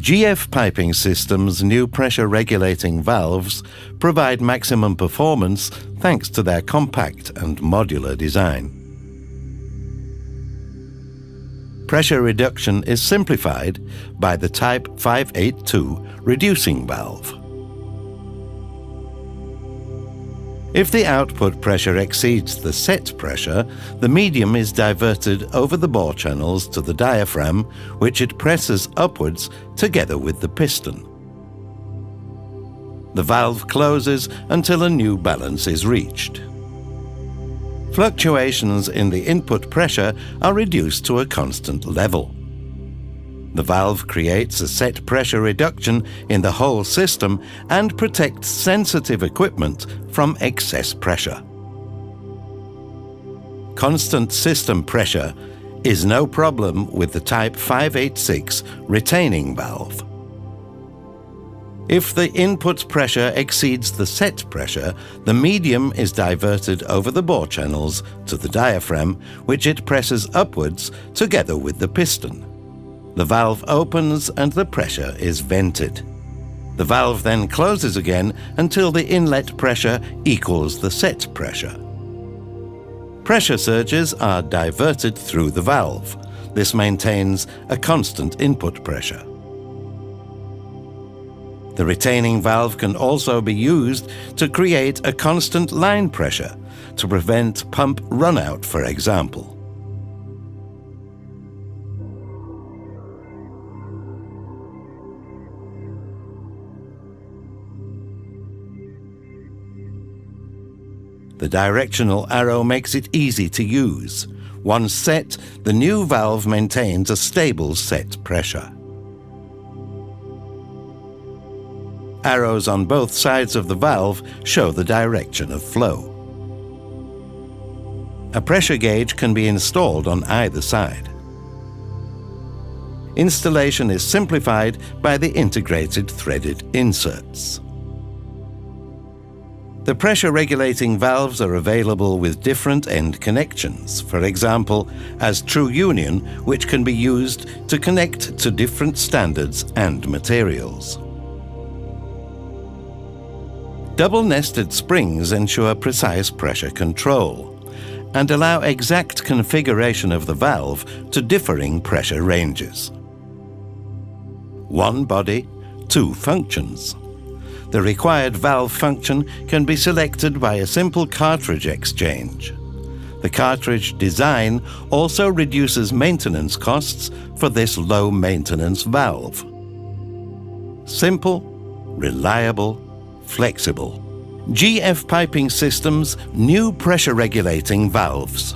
GF Piping Systems' new pressure regulating valves provide maximum performance thanks to their compact and modular design. Pressure reduction is simplified by the Type 582 reducing valve. If the output pressure exceeds the set pressure, the medium is diverted over the bore channels to the diaphragm, which it presses upwards together with the piston. The valve closes until a new balance is reached. Fluctuations in the input pressure are reduced to a constant level. The valve creates a set pressure reduction in the whole system and protects sensitive equipment from excess pressure. Constant system pressure is no problem with the Type 586 retaining valve. If the input pressure exceeds the set pressure, the medium is diverted over the bore channels to the diaphragm, which it presses upwards together with the piston. The valve opens and the pressure is vented. The valve then closes again until the inlet pressure equals the set pressure. Pressure surges are diverted through the valve. This maintains a constant input pressure. The retaining valve can also be used to create a constant line pressure to prevent pump runout, for example. The directional arrow makes it easy to use. Once set, the new valve maintains a stable set pressure. Arrows on both sides of the valve show the direction of flow. A pressure gauge can be installed on either side. Installation is simplified by the integrated threaded inserts. The pressure regulating valves are available with different end connections, for example, as True Union, which can be used to connect to different standards and materials. Double-nested springs ensure precise pressure control and allow exact configuration of the valve to differing pressure ranges. One body, two functions. The required valve function can be selected by a simple cartridge exchange. The cartridge design also reduces maintenance costs for this low-maintenance valve. Simple, reliable, flexible. GF Piping Systems' new pressure regulating valves.